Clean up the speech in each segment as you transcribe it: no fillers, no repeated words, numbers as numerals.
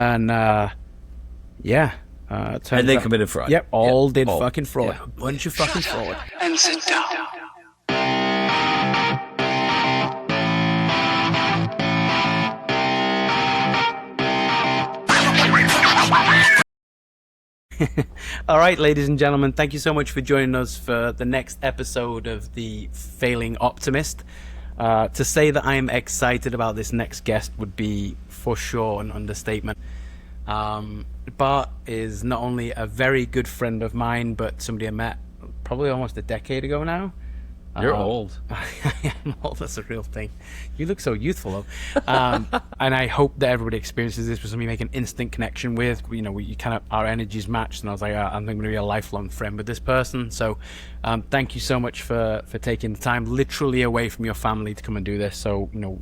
And yeah, And they committed fraud. Yep, all Yep. did All. fucking fraud. Yeah. A bunch of fucking fraud. And sit down. All right, ladies and gentlemen, thank you so much for joining us for the next episode of The Failing Optimist. To say that I am excited about this next guest would be for sure an understatement. Bart is not only a very good friend of mine, but somebody I met probably almost a decade ago now. You're old. I am old. That's a real thing. You look so youthful, though. And I hope that everybody experiences this with somebody you make an instant connection with. You know, you kind of, our energies matched, and I was like, I'm going to be a lifelong friend with this person. So, thank you so much for taking the time, literally away from your family, to come and do this. So, you know,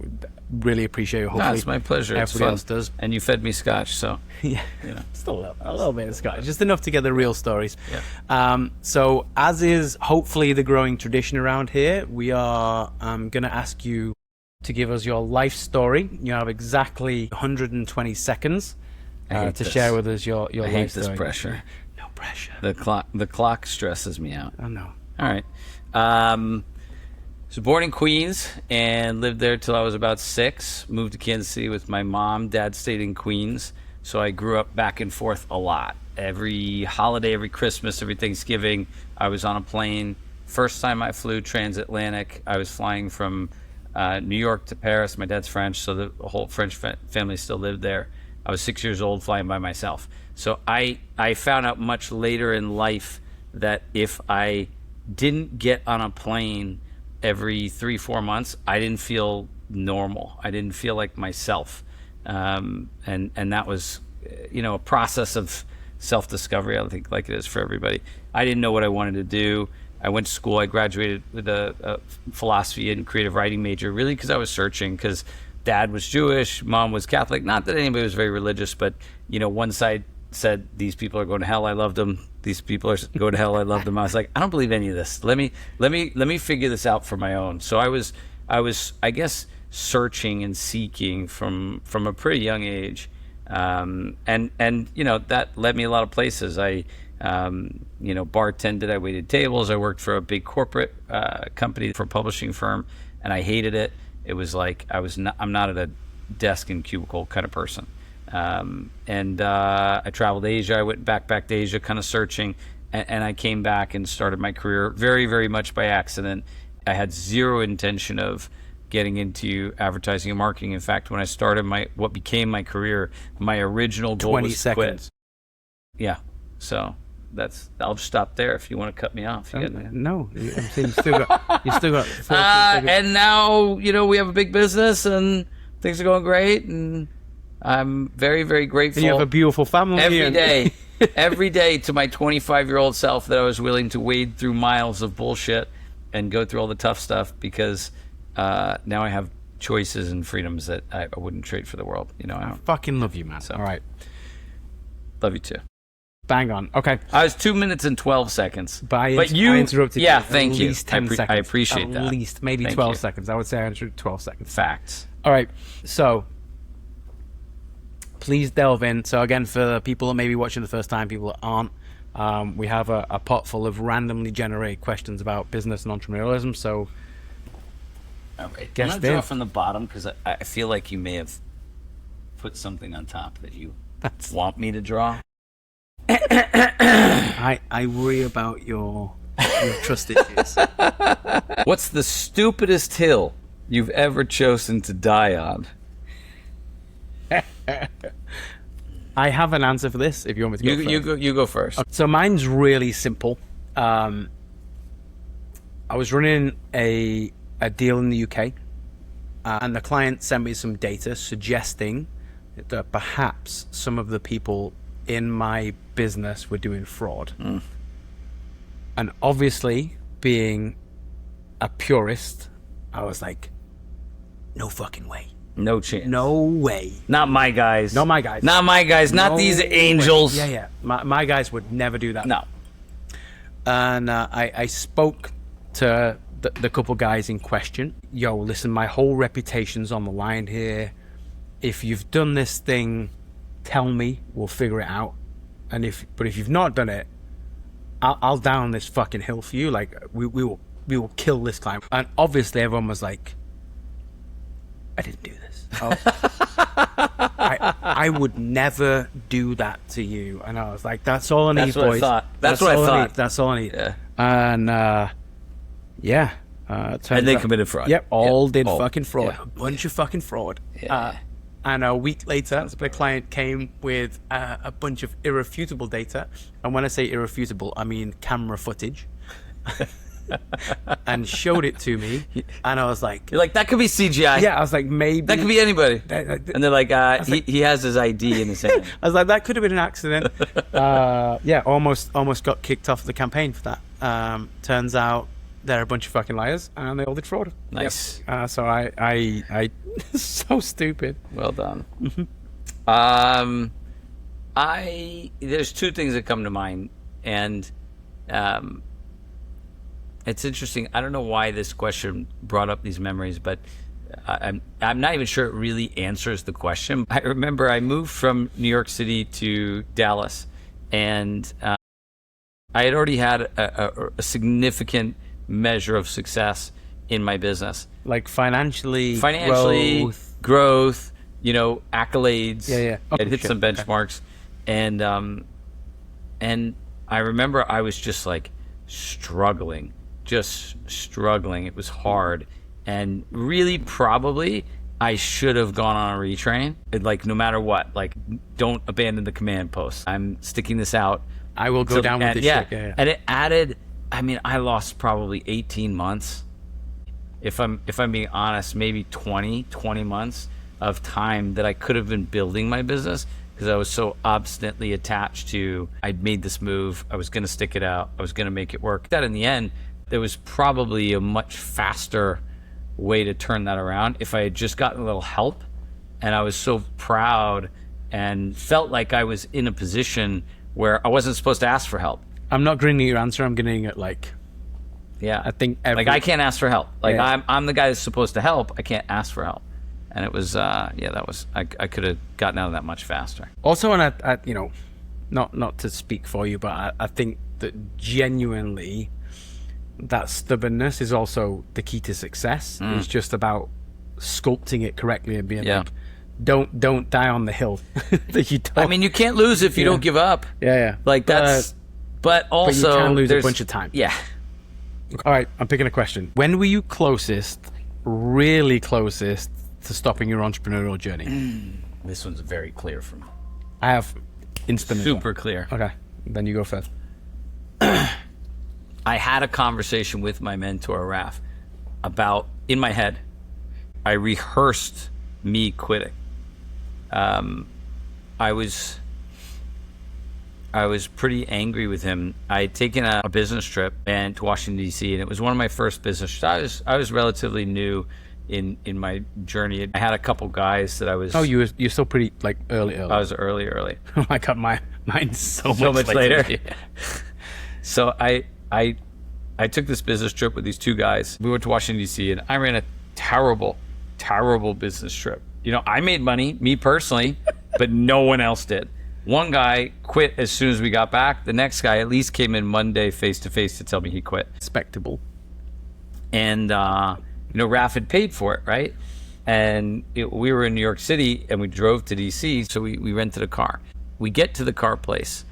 really appreciate it. Hopefully, No, it's my pleasure. It's everybody fun. else does. And you fed me scotch, so Yeah, you know. still a little bit of Scottish, just enough to get the real stories. Yeah. So, as is hopefully the growing tradition around here, we are going to ask you to give us your life story. You have exactly 120 seconds to this. share with us your I life hate this story. pressure. No pressure. The clock stresses me out. Oh no. All right. Was born in Queens and lived there till I was about 6. Moved to Kansas City with my mom. Dad stayed in Queens, so I grew up back and forth a lot. Every holiday, every Christmas, every Thanksgiving, I was on a plane. First time I flew transatlantic, I was flying from New York to Paris. My dad's French, so the whole French family still lived there. I was 6 years old flying by myself. So I found out much later in life that if I didn't get on a plane every 3-4 months, I didn't feel normal. I didn't feel like myself. And that was, you know, a process of self-discovery, I think, like it is for everybody. I didn't know what I wanted to do. I went to school. I graduated with a philosophy and creative writing major, really because I was searching, because dad was Jewish, mom was Catholic. Not that anybody was very religious, but, you know, one side said, these people are going to hell, I loved them. These people are going to hell, I loved them. I was like, I don't believe any of this. Let me figure this out for my own. So I was, I guess, searching and seeking from a pretty young age. And you know, that led me a lot of places. I you know, bartended, I waited tables, I worked for a big corporate company, for a publishing firm, and I hated it. It was like I'm not at a desk and cubicle kind of person. And I traveled Asia. I went back to Asia, kind of searching, and I came back and started my career very, very much by accident. I had zero intention of getting into advertising and marketing. In fact, when I started what became my career, my original goal 20 was to quit. seconds. Yeah, so I'll just stop there if you want to cut me off. You get- No, I'm saying you still got 14 seconds. and now, you know, we have a big business and things are going great, and I'm very, very grateful. And you have a beautiful family. every day to my 25-year-old self, that I was willing to wade through miles of bullshit and go through all the tough stuff, because now I have choices and freedoms that I wouldn't trade for the world. You know, I don't Fucking love you, man. So. All right. love you too. Bang on. Okay. I was 2 minutes and 12 seconds. But I you interrupted Yeah, you. thank At you. least 10 seconds. I appreciate that. At least, maybe Thank 12 you. seconds. I would say I interrupted 12 seconds. Facts. All right. So, please delve in. So, again, for people that may be watching the first time, people that aren't, we have a pot full of randomly generated questions about business and entrepreneurialism. So, All right. Guess I'm going to draw then. from the bottom, because I feel like you may have put something on top that you want me to draw. I worry about your trust issues. What's the stupidest hill you've ever chosen to die on? I have an answer for this if you want me to go first. You go first. So mine's really simple. I was running a deal in the UK, and the client sent me some data suggesting that perhaps some of the people in my business were doing fraud. And obviously, being a purist, I was like, no fucking way. No chance. No way. Not my guys. Not my guys. Not my guys. Not No these way. angels. Yeah. My guys would never do that. No. And I spoke to the couple guys in question. Yo, listen, my whole reputation's on the line here. If you've done this thing, tell me, we'll figure it out. And if you've not done it, I'll down this fucking hill for you. Like we will kill this client. And obviously everyone was like, I didn't do this. Oh. I would never do that to you. And I was like, that's all I need, boys. That's what I thought. That's all I need. Yeah. And and they committed fraud. Yep, did fucking fraud. Yeah. A bunch of fucking fraud. Yeah. And a week later, the client came with a bunch of irrefutable data. And when I say irrefutable, I mean camera footage. And showed it to me. And I was like... You're like, that could be CGI. Yeah, I was like, maybe... That could be anybody. And they're like, he has his ID in his hand. I was like, that could have been an accident. Almost got kicked off the campaign for that. Turns out they're a bunch of fucking liars, and they all did fraud. Nice. Yep. So I so stupid. Well done. There's two things that come to mind, and it's interesting. I don't know why this question brought up these memories, but I'm not even sure it really answers the question. I remember I moved from New York City to Dallas, and I had already had a significant measure of success in my business, like financially, growth, accolades. Yeah. I hit some benchmarks, and I remember I was just like struggling. It was hard, and really probably I should have gone on a retrain. Like, no matter what, like, don't abandon the command post. I'm sticking this out. I will go down with this shit. Yeah. And it added, I lost probably 18 months. If I'm being honest, maybe 20 months of time that I could have been building my business, because I was so obstinately attached to, I'd made this move, I was going to stick it out, I was going to make it work. That in the end, there was probably a much faster way to turn that around if I had just gotten a little help. And I was so proud and felt like I was in a position where I wasn't supposed to ask for help. I'm not grinning at your answer. I'm grinning at I think I can't ask for help. I'm the guy that's supposed to help. I can't ask for help. And it was, I could have gotten out of that much faster. Also, and not to speak for you, but I think that genuinely, that stubbornness is also the key to success. It's just about sculpting it correctly and being like, don't die on the hill that you don't. You can't lose if you don't give up. Yeah. Like that's, but also you can lose a bunch of time. Yeah. All right, I'm picking a question. When were you really closest to stopping your entrepreneurial journey? This one's very clear for me. I have instant. Super clear. Okay, then you go first. I had a conversation with my mentor, Raf, about, in my head, I rehearsed me quitting. I was pretty angry with him. I had taken a business trip to Washington, D.C., and it was one of my first business trips. I was relatively new in my journey. I had a couple guys that I was... Oh, you're still pretty, early. I was early. Oh my God, mine's so much later. Yeah. So I took this business trip with these two guys. We went to Washington, D.C., and I ran a terrible business trip. I made money, me personally, but no one else did. One guy quit as soon as we got back. The next guy at least came in Monday face-to-face to tell me he quit. Respectable. And, Raf had paid for it, right? And we were in New York City, and we drove to D.C., so we rented a car. We get to the car place,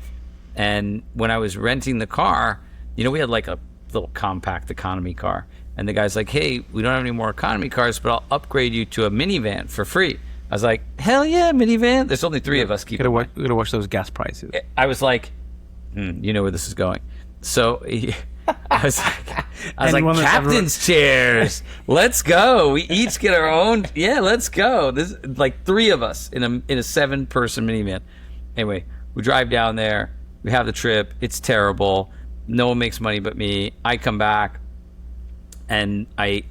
and when I was renting the car, we had like a little compact economy car. And the guy's like, hey, we don't have any more economy cars, but I'll upgrade you to a minivan for free. I was like, hell yeah, minivan. There's only three of us. We gotta watch those gas prices. I was like, you know where this is going. So I was like, captain's chairs. Let's go. We each get our own. Yeah, let's go. This is like three of us in a 7-person minivan. Anyway, we drive down there. We have the trip. It's terrible. No one makes money but me. I come back, and I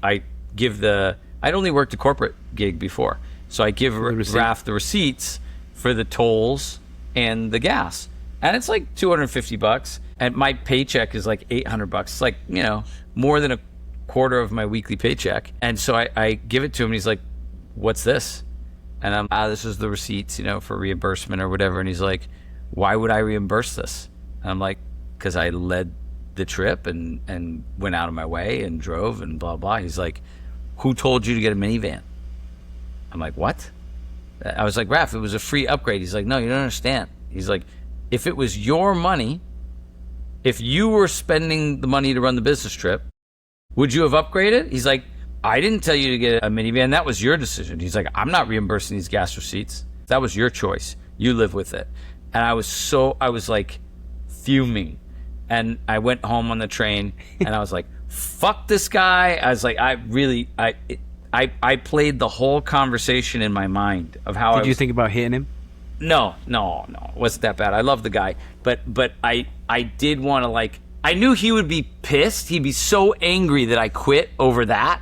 give I'd only worked a corporate gig before, so I give Raf the receipts for the tolls and the gas, and it's like $250, and my paycheck is like $800. It's like, more than a quarter of my weekly paycheck. And so I give it to him, and he's like, what's this? And I'm, this is the receipts, for reimbursement or whatever. And he's like, why would I reimburse this? And I'm like, because I led the trip and went out of my way and drove and blah, blah. He's like, who told you to get a minivan? I'm like, what? I was like, Raph, it was a free upgrade. He's like, no, you don't understand. He's like, if it was your money, if you were spending the money to run the business trip, would you have upgraded? He's like, I didn't tell you to get a minivan. That was your decision. He's like, I'm not reimbursing these gas receipts. That was your choice. You live with it. And I was like fuming. And I went home on the train and I was like, fuck this guy. I was like, I played the whole conversation in my mind of how Did you think about hitting him? No, it wasn't that bad. I love the guy. But I did want to, I knew he would be pissed. He'd be so angry that I quit over that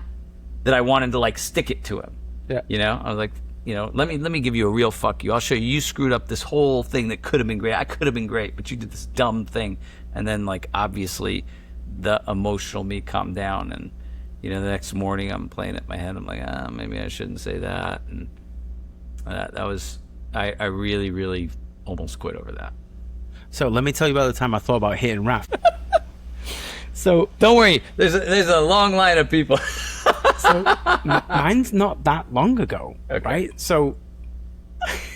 I wanted to stick it to him. Yeah. I was like, let me give you a real fuck you. I'll show you. You screwed up this whole thing that could have been great. I could have been great, but you did this dumb thing. And then obviously the emotional me calmed down, and the next morning I'm playing it in my head. I'm like, maybe I shouldn't say that. And that was, I really, really almost quit over that. So let me tell you about the time I thought about hitting Raph. So don't worry, there's a long line of people. So mine's not that long ago, okay. Right? So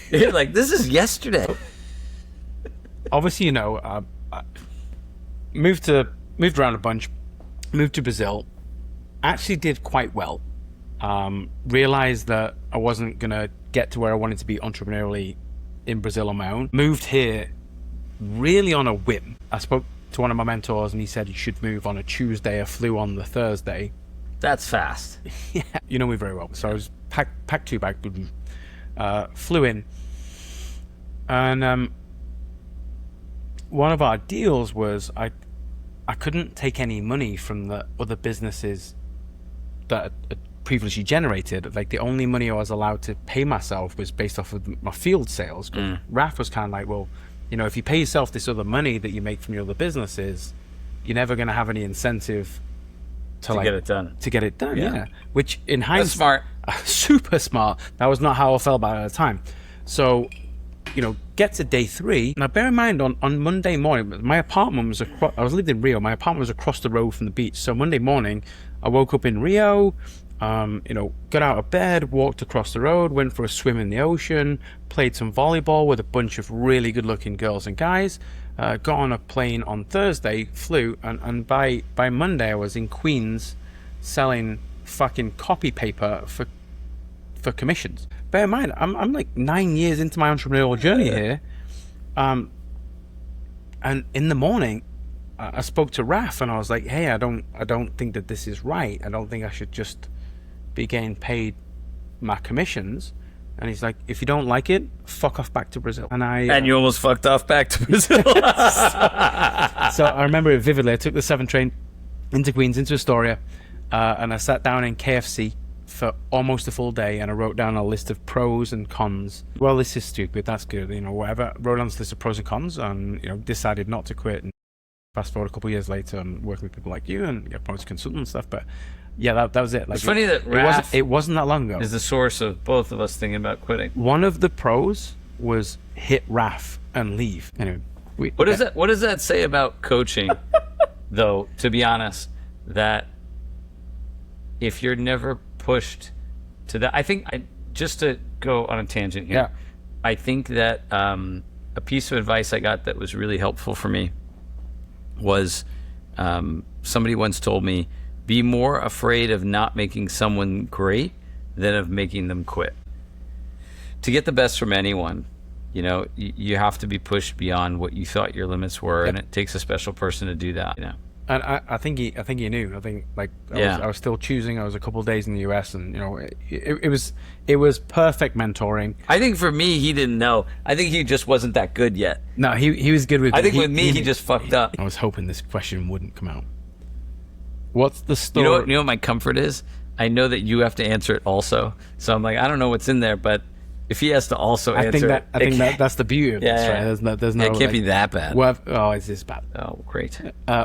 you're like, this is yesterday. Obviously, moved around a bunch, moved to Brazil, actually did quite well. Realized that I wasn't gonna get to where I wanted to be entrepreneurially in Brazil on my own. Moved here really on a whim. I spoke to one of my mentors and he said you should move on a Tuesday. I flew on the Thursday. That's fast. Yeah, you know me very well. So I was packed 2 bags, flew in, and one of our deals was I couldn't take any money from the other businesses that had previously generated. Like the only money I was allowed to pay myself was based off of my field sales. Raph was kind of like, well, if you pay yourself this other money that you make from your other businesses, you're never going to have any incentive to get it done. To get it done, yeah. Which in hindsight, smart. Super smart. That was not how I felt about it at the time. So, get to day 3. Now, bear in mind, on Monday morning, my apartment was I was living in Rio. My apartment was across the road from the beach. So Monday morning, I woke up in Rio. Got out of bed, walked across the road, went for a swim in the ocean, played some volleyball with a bunch of really good-looking girls and guys. Got on a plane on Thursday, flew, and by Monday I was in Queens selling fucking copy paper for commissions. Bear in mind, I'm like 9 years into my entrepreneurial journey here, and in the morning I spoke to Raph and I was like, hey, I don't think that this is right. I don't think I should just be getting paid my commissions. And he's like, if you don't like it, fuck off back to Brazil. And you almost fucked off back to Brazil. So I remember it vividly. I took the 7 train into Queens, into Astoria, and I sat down in KFC for almost a full day, and I wrote down a list of pros and cons. Well, this is stupid, that's good, whatever. Wrote down this list of pros and cons, and decided not to quit. And fast forward a couple of years later, I'm working with people like you and get promoted to consultant and stuff. But yeah, that was it. It's funny that Raph it wasn't that long ago. Is the source of both of us thinking about quitting. One of the pros was hit Raph and leave. Anyway, what does that say about coaching, though? To be honest, that if you're never pushed to that, I think just to go on a tangent here. Yeah. I think that a piece of advice I got that was really helpful for me was somebody once told me, be more afraid of not making someone great than of making them quit. To get the best from anyone, you have to be pushed beyond what you thought your limits were, and it takes a special person to do that. And I think he knew. I think I was still choosing. I was a couple of days in the US, and it was perfect mentoring. I think for me, he didn't know. I think he just wasn't that good yet. No, he was good with. I think with me, he just fucked up. I was hoping this question wouldn't come out. What's the story? You know what my comfort is? I know that you have to answer it also. So I'm like, I don't know what's in there, but if he has to also answer it, I think that's the beauty of this, right? There's no. It can't be that bad. It's this bad. Oh, great.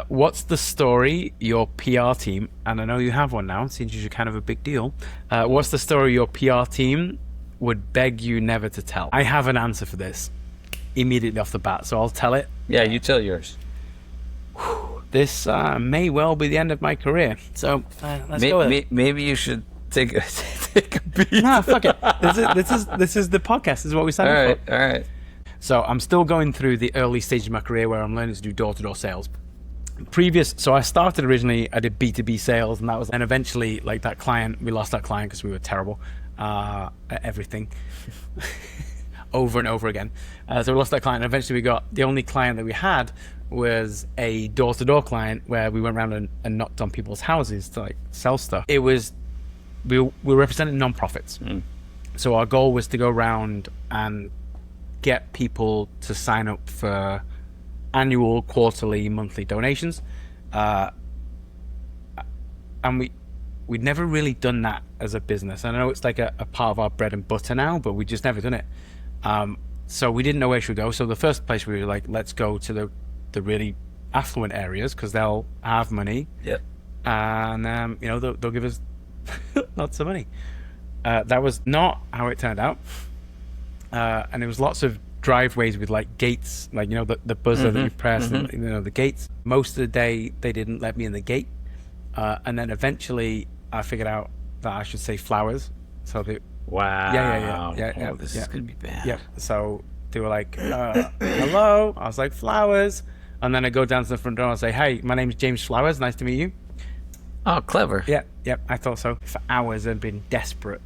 What's the story your PR team, and I know you have one now, since you're kind of a big deal. What's the story your PR team would beg you never to tell? I have an answer for this immediately off the bat, so I'll tell it. Yeah, you tell yours. This may well be the end of my career. So let's go with it. Maybe you should take a beat. No, fuck it. This is the podcast. This is what we signed up for. All right. So I'm still going through the early stage of my career where I'm learning to do door-to-door sales. So I started originally, I did B2B sales, and eventually, like that client, we lost that client because we were terrible at everything. Over and over again. So we lost that client, and eventually we got, the only client that we had was a door-to-door client where we went around and knocked on people's houses to like sell stuff. It was, we represented non-profits. So our goal was to go around and get people to sign up for annual, quarterly, monthly donations. And we'd never really done that as a business. I know it's like a part of our bread and butter now, but we just never done it. So we didn't know where we should go. So the first place we were like, let's go to the really affluent areas because they'll have money. Yep. And they'll give us lots of money. That was not how it turned out. And there was lots of driveways with like gates, like the buzzer that you press, and the gates. Most of the day they didn't let me in the gate, and then eventually I figured out that I should say flowers. So they, wow, yeah. Oh, this is gonna be bad. Yeah. So they were like, hello. I was like, flowers. And then I go down to the front door and say, hey, my name's James Flowers. Nice to meet you. Oh, clever. Yeah. I thought so. For hours I'd been desperate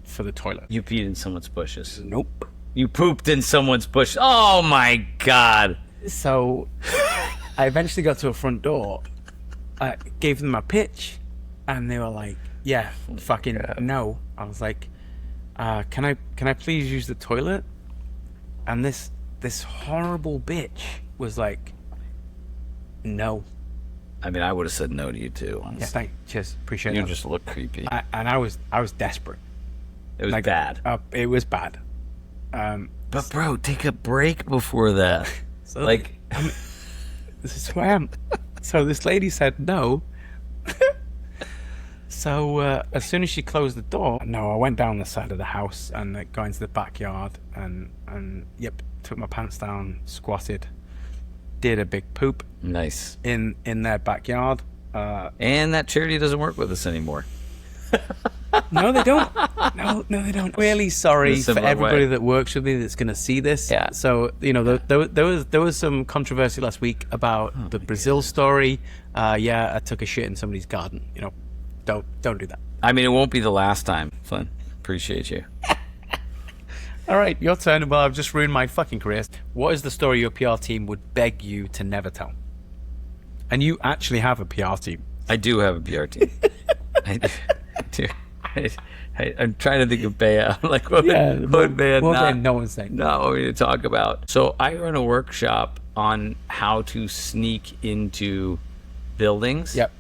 for the toilet. You peed in someone's bushes. Nope. You pooped in someone's bush. Oh my God. So I eventually got to a front door, gave them a pitch, and they were like, yeah, fucking no. I was like, can I please use the toilet? And this horrible bitch was like, no. I mean, I would have said no to you too. Honestly. Yeah, cheers, appreciate it. You just look creepy. I was desperate. It was bad. It was bad. But bro, take a break before that. So this is who I am. So this lady said no. So as soon as she closed the door, I went down the side of the house and got into the backyard and took my pants down, squatted, did a big poop. Nice. In their backyard. And that charity doesn't work with us anymore. No, they don't. No, they don't. Really sorry for everybody that works with me that's going to see this. Yeah. So there was some controversy last week about the Brazil story. I took a shit in somebody's garden. Don't do that. I mean, it won't be the last time, Flynn. Appreciate you. All right, your turn. Well, I've just ruined my fucking career. What is the story your PR team would beg you to never tell? And you actually have a PR team. I do have a PR team. I do. I'm trying to think of Bea. Like, what would Bea not? No one's saying. Not want me to talk about. So I run a workshop on how to sneak into buildings. Yep.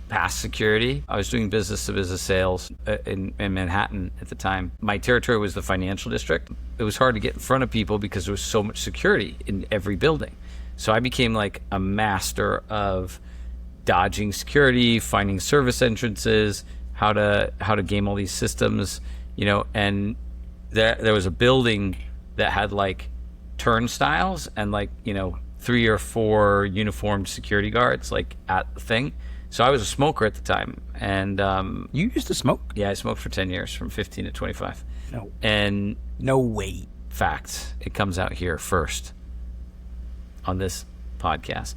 Past security. I was doing business-to-business sales in Manhattan at the time. My territory was the financial district. It was hard to get in front of people because there was so much security in every building. So I became like a master of dodging security, finding service entrances, how to game all these systems, and there was a building that had like turnstiles and like 3 or 4 uniformed security guards like at the thing. So I was a smoker at the time, and you used to smoke? Yeah, I smoked for 10 years, from 15 to 25. No. And no way. Facts. It comes out here first on this podcast.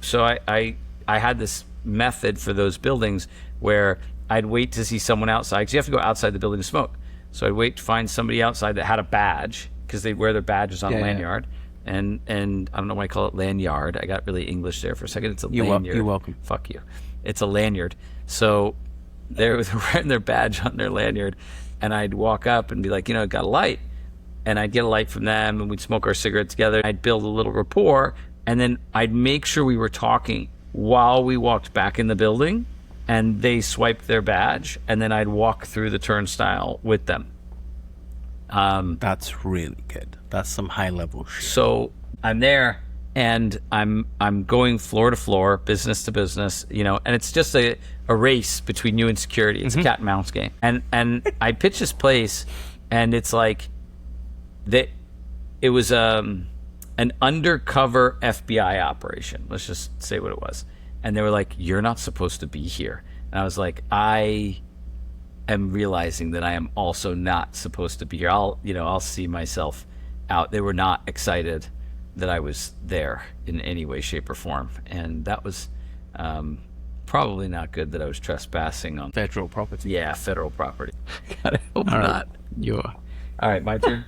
So I had this method for those buildings where I'd wait to see someone outside, because you have to go outside the building to smoke. So I'd wait to find somebody outside that had a badge, because they'd wear their badges on a lanyard. And I don't know why I call it lanyard. I got really English there for a second. It's a lanyard. You're welcome. Fuck you. It's a lanyard. So they were wearing their badge on their lanyard, and I'd walk up and be like, got a light. And I'd get a light from them, and we'd smoke our cigarette together. I'd build a little rapport, and then I'd make sure we were talking while we walked back in the building, and they swiped their badge, and then I'd walk through the turnstile with them. That's really good. That's some high level shit. So I'm there, and I'm going floor to floor, business to business, and it's just a race between you and security. It's a cat and mouse game. And I pitch this place And it's like that. It was an undercover FBI operation. Let's just say what it was. And they were like, "You're not supposed to be here." And I was like, "I am realizing that I am also not supposed to be here. I'll see myself out." They were not excited that I was there in any way, shape, or form, and that was probably not good. That I was trespassing on Federal property. Yeah, federal property. God, I hope All right. not. All right, my turn.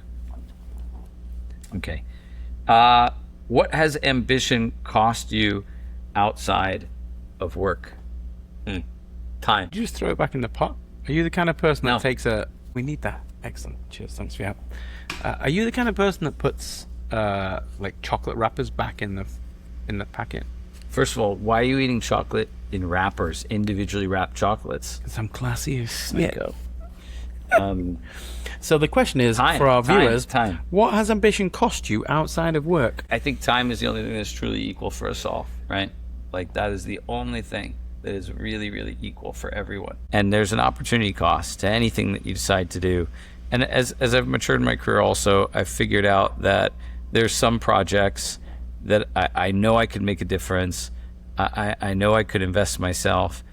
Okay. What has ambition cost you outside of work? Time. Did you just throw it back in the pot? Are you the kind of person No. that takes a... We need that. Excellent. Cheers. Thanks for your help. Are you the kind of person that puts like chocolate wrappers back in the packet? First of all, why are you eating chocolate in wrappers, individually wrapped chocolates? Because I'm classy as Psycho. So the question is, Time, for our time, viewers, time. what has ambition cost you outside of work? I think time is the only thing that's truly equal for us all, right? Like that is the only thing that is really, really equal for everyone. And there's an opportunity cost to anything that you decide to do. And as I've matured in my career also, I've figured out that there's some projects that I know I could make a difference. I know I could invest myself,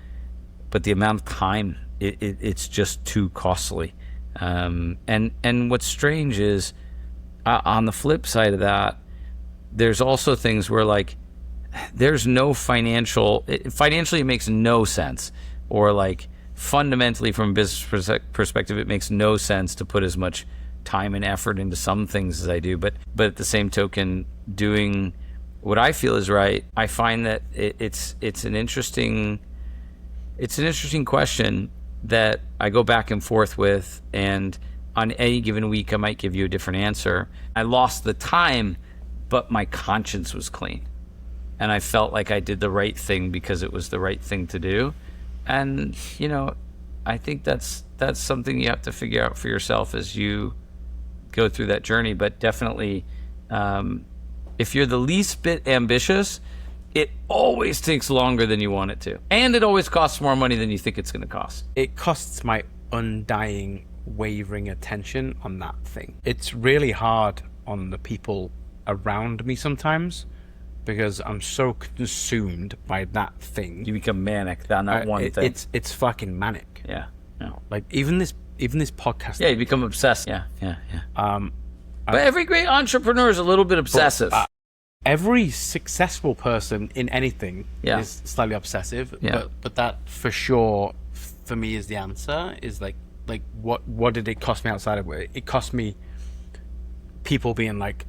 but the amount of time, it's just too costly. And what's strange is, on the flip side of that, there's also things where like there's no financially it makes no sense, or like fundamentally from a business perspective it makes no sense to put as much time and effort into some things as I do, but at the same token, doing what I feel is right, I find that it's an interesting question that I go back and forth with, and on any given week I might give you a different answer. I lost the time, but my conscience was clean, and I felt like I did the right thing because it was the right thing to do. And I think that's something you have to figure out for yourself as you go through that journey. But definitely, if you're the least bit ambitious, it always takes longer than you want it to, and it always costs more money than you think it's going to cost. It costs my undying, wavering attention on that thing. It's really hard on the people around me sometimes, because I'm so consumed by that thing. You become manic on that one thing. It's fucking manic. Yeah. Like even this podcast. Yeah, you become obsessed. Yeah. But every great entrepreneur is a little bit obsessive. Every successful person in anything is slightly obsessive. Yeah. But that for sure, for me, is the answer. Is like what did it cost me outside of work? It cost me people being like,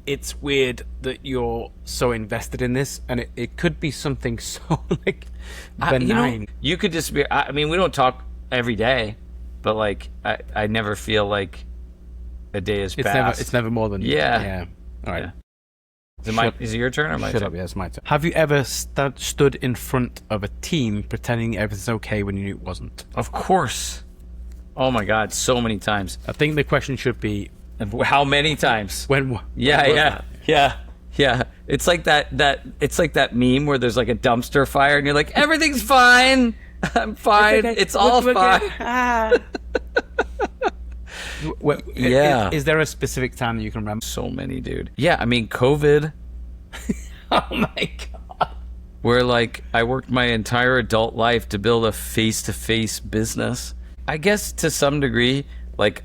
it's weird that you're so invested in this, and it could be something so like benign. You could just be. I mean, we don't talk every day, but like I never feel like a day has passed. It's never more than yeah. All right. Yeah. Is it your turn or my turn? Shut up, yeah, it's my turn. Have you ever stood in front of a team pretending everything's okay when you knew it wasn't? Of course. Oh my God, so many times. I think the question should be, how many times? When Yeah. It's like that meme where there's like a dumpster fire and you're like, everything's fine. I'm fine. It's all fine. Yeah. Is there a specific time that you can remember? So many, dude. Yeah, I mean, COVID. Oh my God. Where like I worked my entire adult life to build a face-to-face business. I guess to some degree, like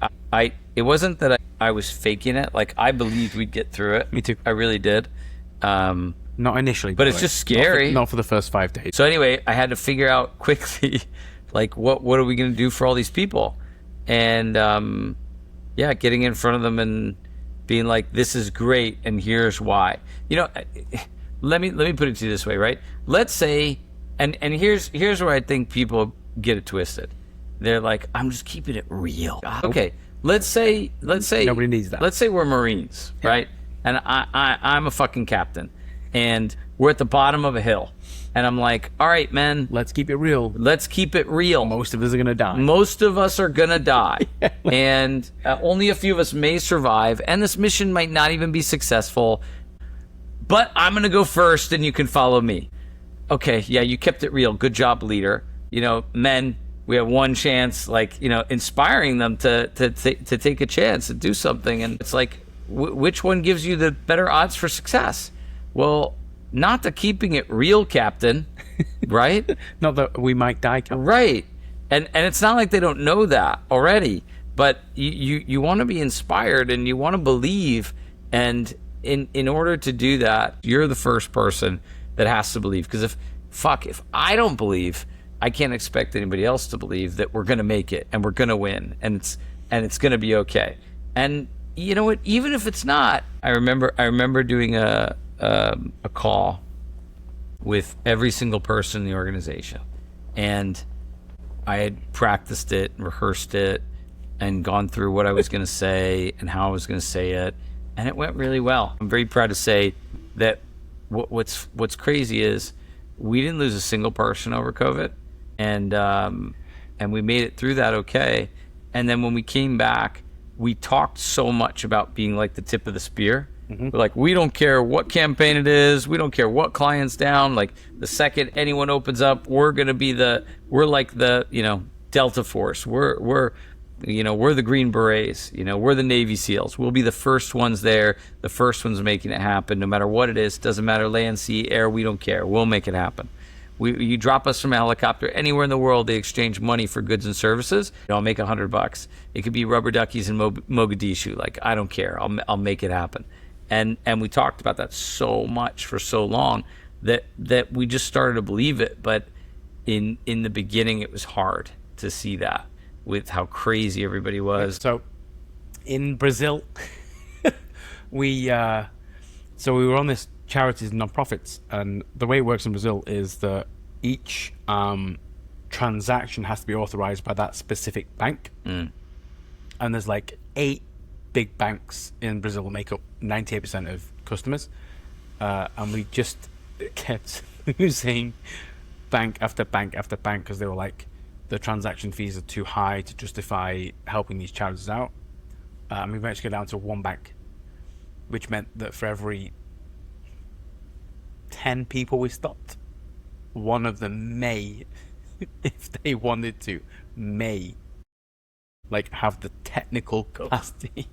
it wasn't that I was faking it. Like I believed we'd get through it. Me too. I really did. Not initially, but it's just scary. Not for the first 5 days. So anyway, I had to figure out quickly, like what are we going to do for all these people, and getting in front of them and being like, this is great, and here's why. Let me put it to you this way, right? Let's say, and here's where I think people get it twisted. They're like, I'm just keeping it real. Okay, let's say nobody needs that. Let's say we're Marines, right? And I'm a fucking captain, and we're at the bottom of a hill, and I'm like, all right, man, let's keep it real. Let's keep it real. Most of us are gonna die. Most of us are gonna die, and only a few of us may survive, and this mission might not even be successful. But I'm gonna go first, and you can follow me. Okay, yeah, you kept it real. Good job, leader. Men, we have one chance, like, inspiring them to take a chance and do something. And it's like, which one gives you the better odds for success? Well, not the keeping it real, Captain, right? Not that we might die, Captain. Right. And it's not like they don't know that already, but you want to be inspired and you want to believe. And in order to do that, you're the first person that has to believe. Because if I don't believe, I can't expect anybody else to believe that we're going to make it and we're going to win and it's going to be okay. And you know what? Even if it's not, I remember doing a call with every single person in the organization, and I had practiced it and rehearsed it and gone through what I was going to say and how I was going to say it, and it went really well. I'm very proud to say that what's crazy is we didn't lose a single person over COVID, and we made it through that okay. And then when we came back, we talked so much about being like the tip of the spear. We're like, we don't care what campaign it is. We don't care what client's down. Like the second anyone opens up, we're like the Delta Force. We're the Green Berets. We're the Navy SEALs. We'll be the first ones there, the first ones making it happen, no matter what it is. Doesn't matter, land, sea, air. We don't care. We'll make it happen. You drop us from a helicopter anywhere in the world, they exchange money for goods and services. I'll make $100. It could be rubber duckies in Mogadishu. Like, I don't care. I'll make it happen. And we talked about that so much for so long that we just started to believe it. But in the beginning, it was hard to see that with how crazy everybody was. So in Brazil, we were on this charities and non-profits, and the way it works in Brazil is that each transaction has to be authorized by that specific bank. And there's like 8 big banks in Brazil make up 98% of customers, and we just kept losing bank after bank after bank because they were like, the transaction fees are too high to justify helping these charities out. And we managed to go down to 1 bank, which meant that for every 10 people we stopped, one of them may, if they wanted to, have the technical capacity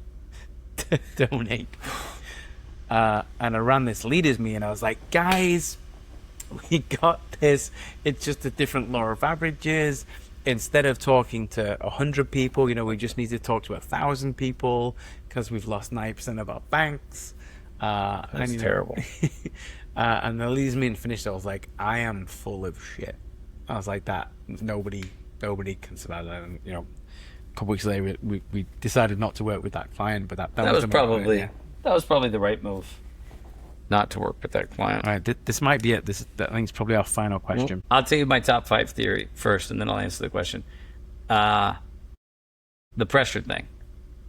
to donate. And I ran this leaders meeting, and I was like, guys, we got this. It's just a different law of averages. Instead of talking to 100 people, we just need to talk to 1,000 people because we've lost 90% of our banks. That's terrible. And the leaders meeting finished. I was like, I am full of shit. I was like, that nobody can survive that. And a couple weeks later, we decided not to work with that client. But that was probably the right move, not to work with that client. All right, this might be it. I think it's probably our final question. I'll tell you my top 5 theory first, and then I'll answer the question. The pressure thing.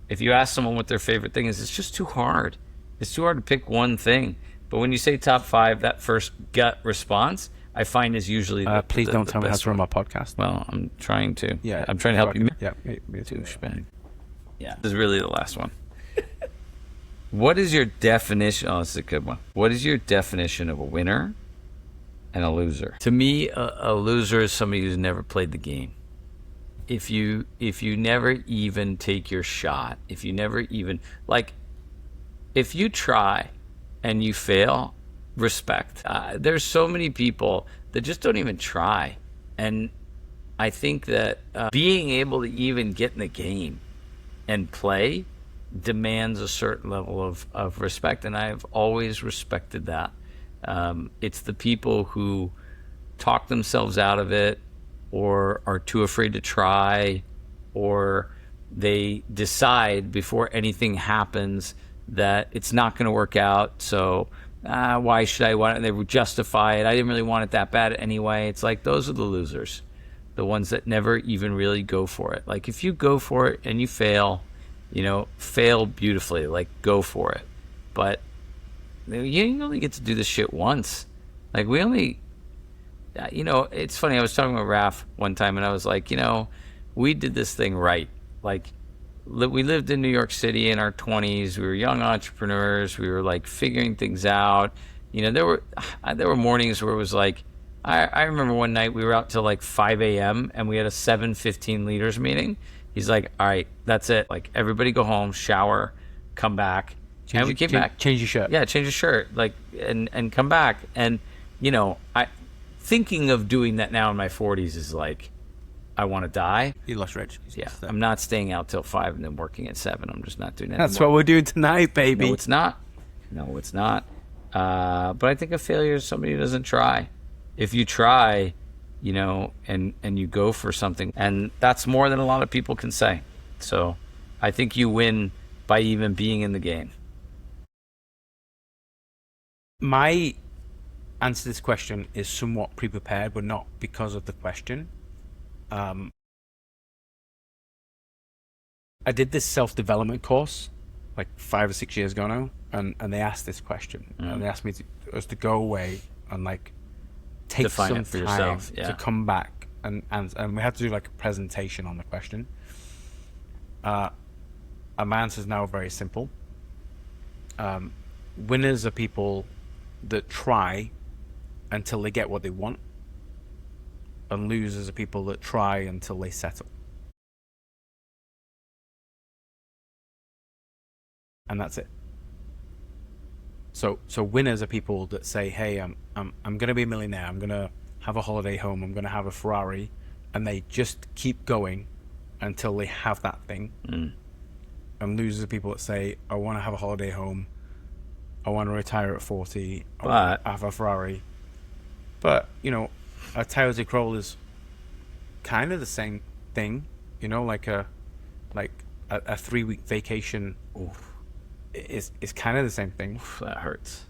If you ask someone what their favorite thing is, it's just too hard. It's too hard to pick one thing. But when you say top 5, that first gut response, I find is usually please don't tell me how to run my podcast. Well, I'm trying to. Yeah, I'm trying to help you. Yeah, me too. Yeah, this is really the last one. What is your definition? Oh, this is a good one. What is your definition of a winner and a loser? To me, a loser is somebody who's never played the game. If you never even take your shot, if you never even if you try and you fail, respect. There's so many people that just don't even try, and I think that being able to even get in the game and play demands a certain level of respect, and I've always respected that. It's the people who talk themselves out of it, or are too afraid to try, or they decide before anything happens that it's not going to work out, so why should I want it? And they would justify it. I didn't really want it that bad anyway. It's like, those are the losers, the ones that never even really go for it. Like, if you go for it and you fail, fail beautifully, go for it. But you only get to do this shit once. We only, it's funny. I was talking with Raph one time, and I was like, we did this thing right. We lived in New York City in our 20s. We were young entrepreneurs. We were figuring things out. There were mornings where it was like, I remember one night we were out till like 5 a.m. and we had a 7:15 leaders meeting. He's like, all right, that's it. Like, everybody go home, shower, come back. And we came back. Change your shirt. Yeah, change your shirt, like, and come back. And, you know, thinking of doing that now in my 40s is like, I want to die. You lost Reg. Yeah, I'm not staying out till 5 and then working at 7. I'm just not doing that That's anymore. what we're doing tonight, baby. No, it's not. No, it's not. But I think a failure is somebody who doesn't try. If you try, you know, and you go for something, and that's more than a lot of people can say. So I think you win by even being in the game. My answer to this question is somewhat pre-prepared, but not because of the question. I did this self-development course like 5 or 6 years ago now, and they asked this question, and they asked me to go away and like take Define some it for time yourself, yeah. to come back, and we had to do like a presentation on the question. And my answer is now very simple. Winners are people that try until they get what they want, and losers are people that try until they settle. And that's it. So winners are people that say, "Hey, I'm gonna be a millionaire. I'm gonna have a holiday home. I'm gonna have a Ferrari," and they just keep going until they have that thing. And losers are people that say, "I want to have a holiday home. I want to retire at 40. I want to have a Ferrari." But you know, a Toyota Corolla is kind of the same thing. You know, like a 3-week vacation. Is kind of the same thing. That hurts.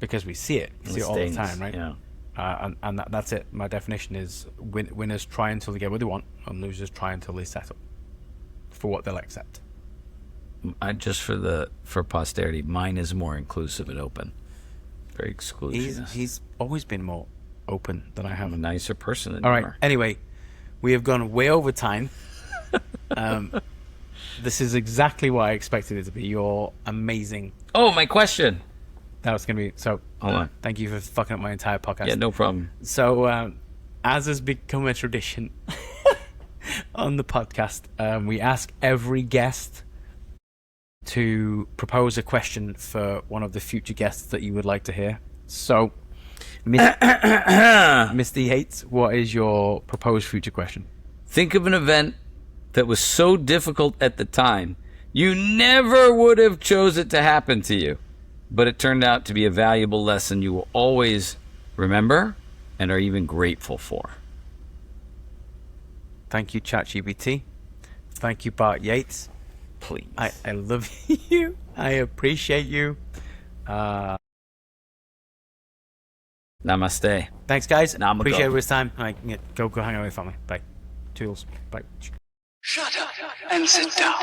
Because we see it. We see it all the time, right? Yeah. And that's it. My definition is winners try until they get what they want, and losers try until they settle for what they'll accept. Just for posterity, mine is more inclusive and open. Very exclusive. He's always been more open than I have. I'm a nicer person than All you right. are. Anyway, we have gone way over time. This is exactly what I expected it to be. You're amazing. Oh, my question. That was going to be so. Hold on. Thank you for fucking up my entire podcast. Yeah, no problem. So, as has become a tradition on the podcast, we ask every guest to propose a question for one of the future guests that you would like to hear. So, Mr. Yates, what is your proposed future question? Think of an event that was so difficult at the time, you never would have chose it to happen to you, but it turned out to be a valuable lesson you will always remember and are even grateful for. Thank you, ChatGPT. Thank you, Bart Yates. Please. I love you. I appreciate you. Namaste. Thanks, guys. Namago. Appreciate everybody's time. All right, go hang out with family. Bye. Toodles. Bye. Shut up and sit down.